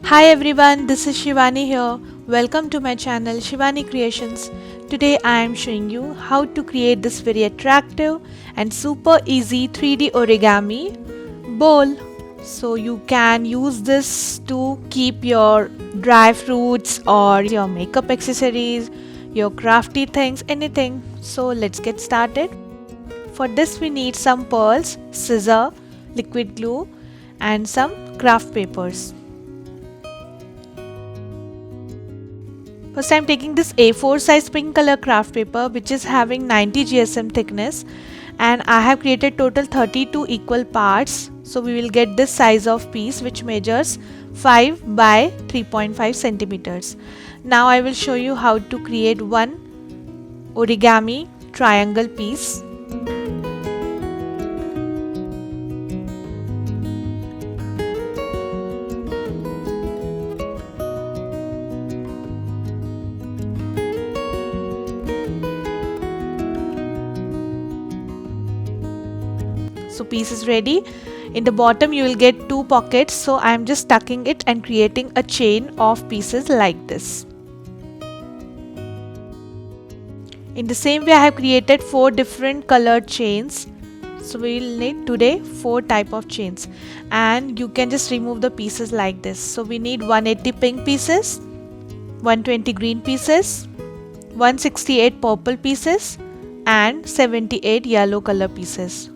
Hi everyone, this is Shivani here. Welcome to my channel Shivani Creations. Today I am showing you how to create this very attractive and super easy 3D origami bowl. So you can use this to keep your dry fruits or your makeup accessories, your crafty things, anything. So let's get started. For this we need some pearls, scissor, liquid glue and some craft papers. First I am taking this A4 size pink color craft paper which is having 90 GSM thickness, and I have created total 32 equal parts. So we will get this size of piece which measures 5 by 3.5 centimeters. Now I will show you how to create one origami triangle piece. So piece is ready. In the bottom you will get two pockets, so I am just tucking it and creating a chain of pieces like this. In the same way I have created 4 different colored chains. So we will need today 4 type of chains, and you can just remove the pieces like this. So we need 180 pink pieces, 120 green pieces, 168 purple pieces and 78 yellow color pieces.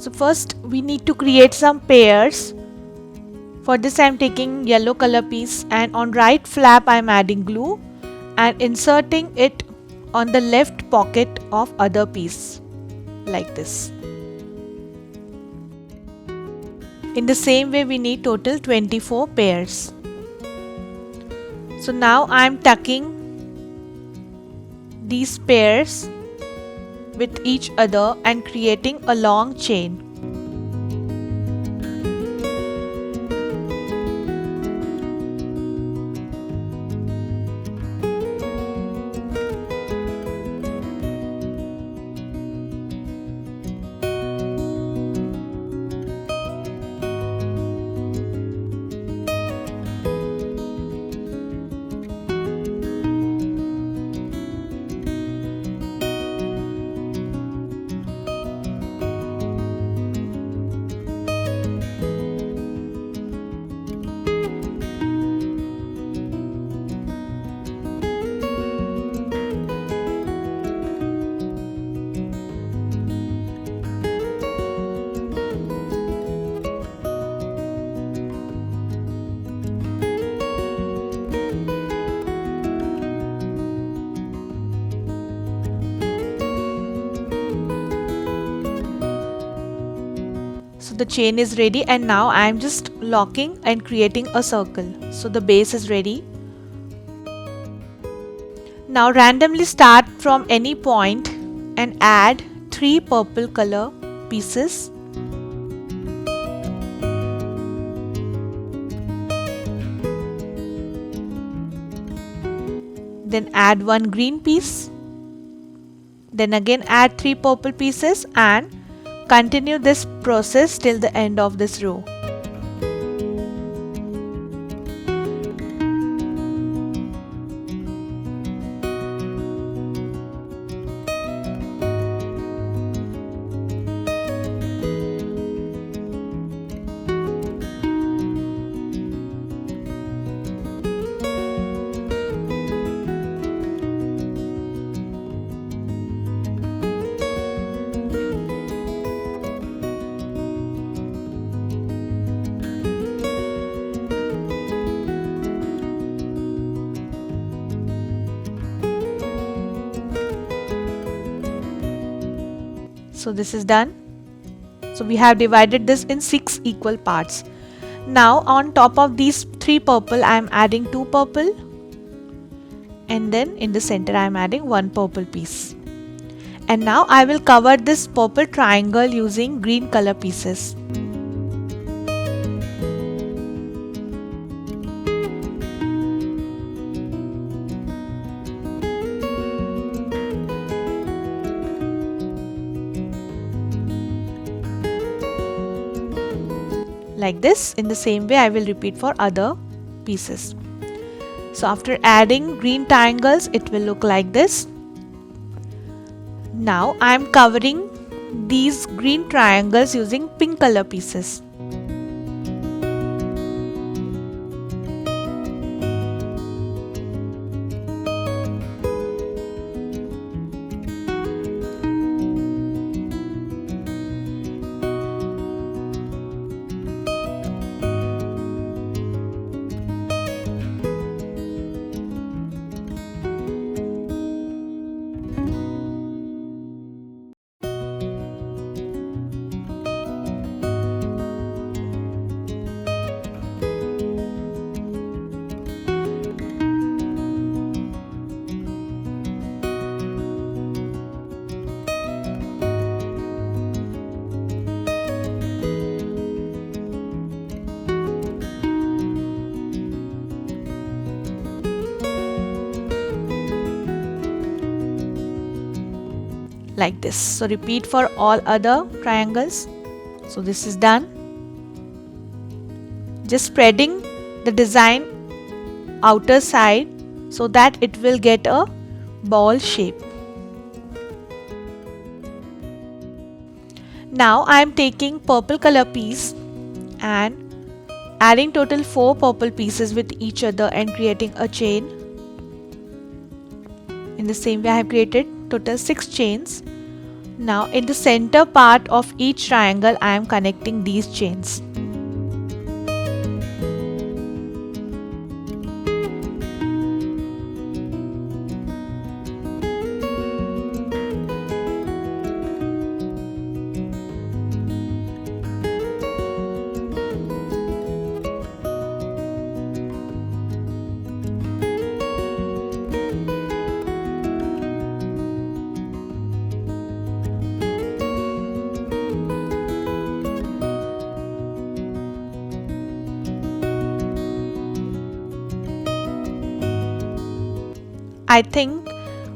So first we need to create some pairs. For this I am taking yellow color piece, and on right flap I am adding glue and inserting it on the left pocket of other piece like this. In the same way we need total 24 pairs. So now I am tucking these pairs with each other and creating a long chain. So the chain is ready, and now I am just locking and creating a circle. So the base is ready. Now randomly start from any point and add 3 purple color pieces. Then add 1 green piece. Then again add 3 purple pieces and continue this process till the end of this row. So this is done. So we have divided this in 6 equal parts. Now on top of these 3 purple I am adding 2 purple, and then in the center I am adding 1 purple piece. And now I will cover this purple triangle using green color pieces. like this. In the same way I will repeat for other pieces. So after adding green triangles, it will look like this. Now I am covering these green triangles using pink color pieces. Like this. So repeat for all other triangles. So this is done. Just spreading the design outer side so that it will get a ball shape. Now I am taking purple color piece and adding total 4 purple pieces with each other and creating a chain. In the same way I have created total 6 chains. Now in the center part of each triangle I am connecting these chains. I think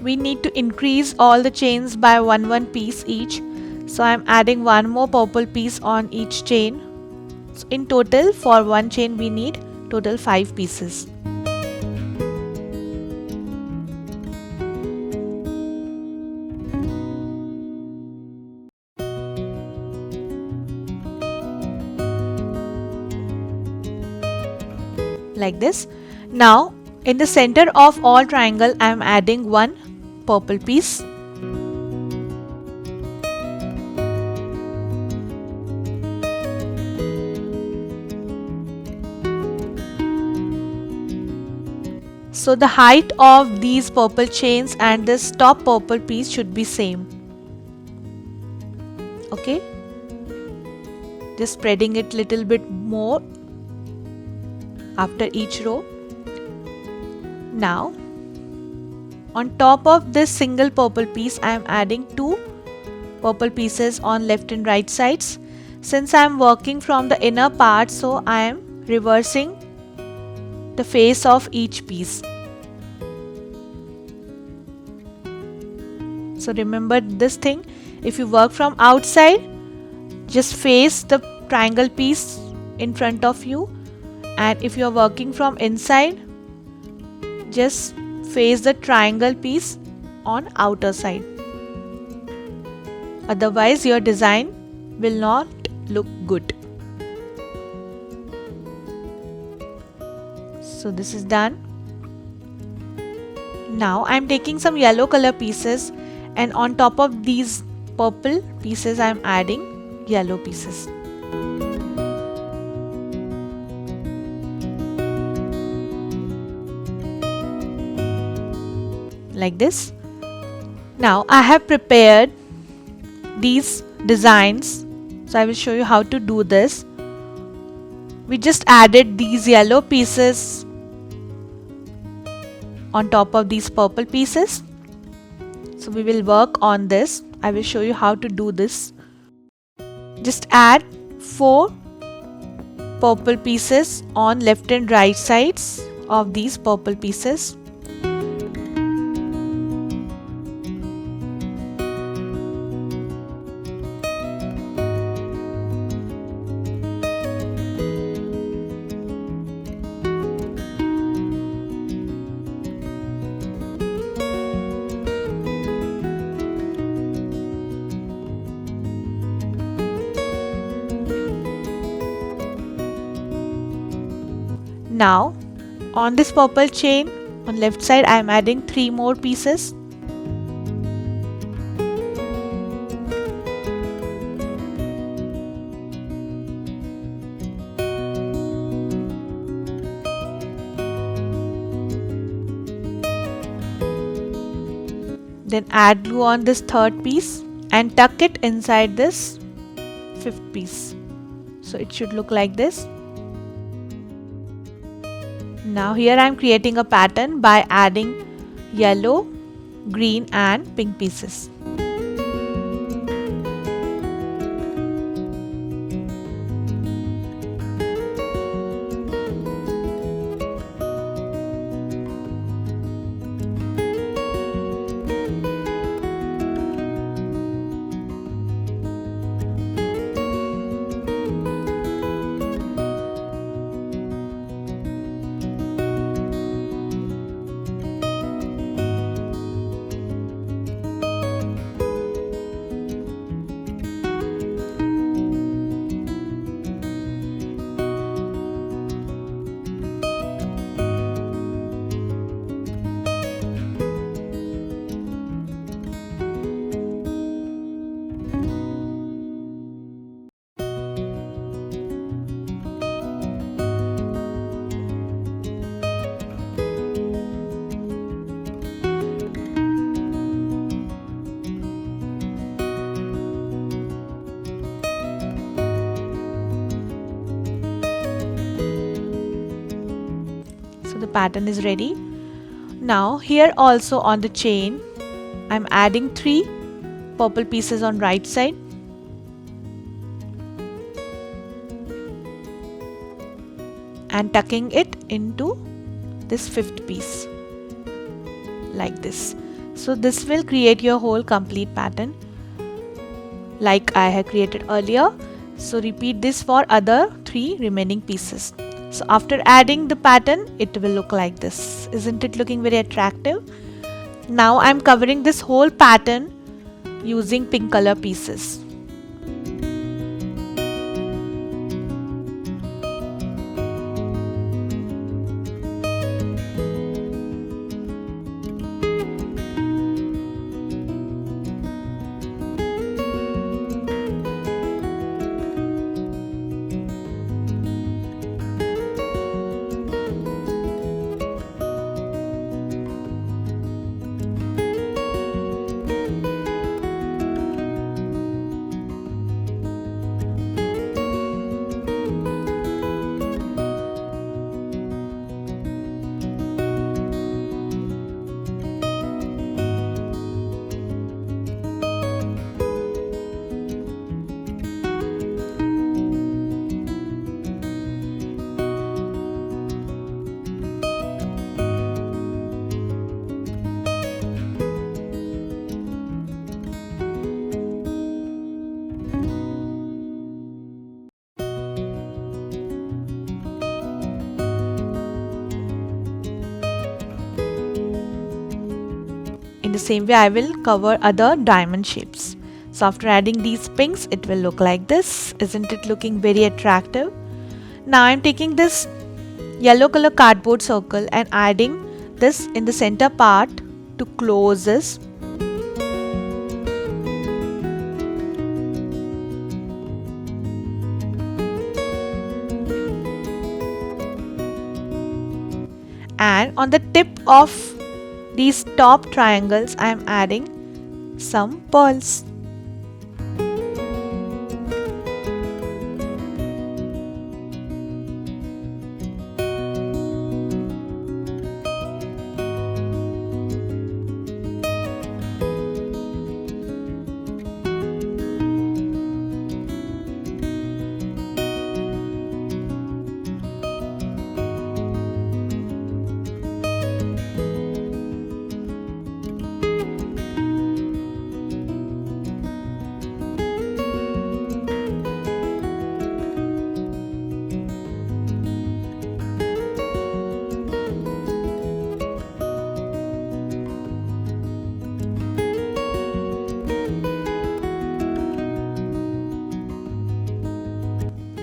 we need to increase all the chains by one piece each. So I am adding one more purple piece on each chain. So in total for one chain we need total 5 pieces. Like this. Now in the center of all triangle I am adding one purple piece. So the height of these purple chains and this top purple piece should be same. Okay, just spreading it little bit more after each row. Now on top of this single purple piece I am adding 2 purple pieces on left and right sides. Since I am working from the inner part, so I am reversing the face of each piece. So remember this thing, if you work from outside, just face the triangle piece in front of you, and if you are working from inside, just face the triangle piece on outer side. Otherwise your design will not look good. So this is done. Now I am taking some yellow color pieces and on top of these purple pieces I am adding yellow pieces. Like this. Now I have prepared these designs, so I will show you how to do this. We just added these yellow pieces on top of these purple pieces. So we will work on this. I will show you how to do this. Just add 4 purple pieces on left and right sides of these purple pieces. Now on this purple chain on left side I am adding 3 more pieces. Then add glue on this third piece and tuck it inside this fifth piece. So it should look like this. Now here I am creating a pattern by adding yellow, green and pink pieces. The pattern is ready. Now here also on the chain I'm adding 3 purple pieces on right side and tucking it into this fifth piece like this. So this will create your whole complete pattern like I had created earlier. So repeat this for other 3 remaining pieces. So after adding the pattern, it will look like this. Isn't it looking very attractive? Now I'm covering this whole pattern using pink color pieces. In the same way I will cover other diamond shapes. So after adding these pinks it will look like this. Isn't it looking very attractive? Now I am taking this yellow color cardboard circle and adding this in the center part to close this. And on the tip of these top triangles I am adding some pearls.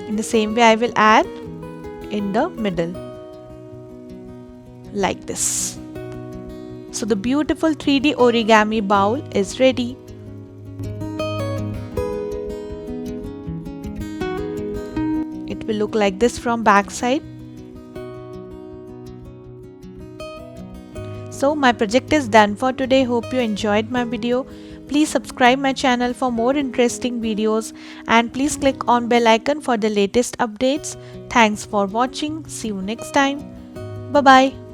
In the same way I will add in the middle. like this. So the beautiful 3D origami bowl is ready. It will look like this from back side. So my project is done for today. Hope you enjoyed my video. Please subscribe my channel for more interesting videos and please click on bell icon for the latest updates. Thanks for watching. See you next time. Bye bye.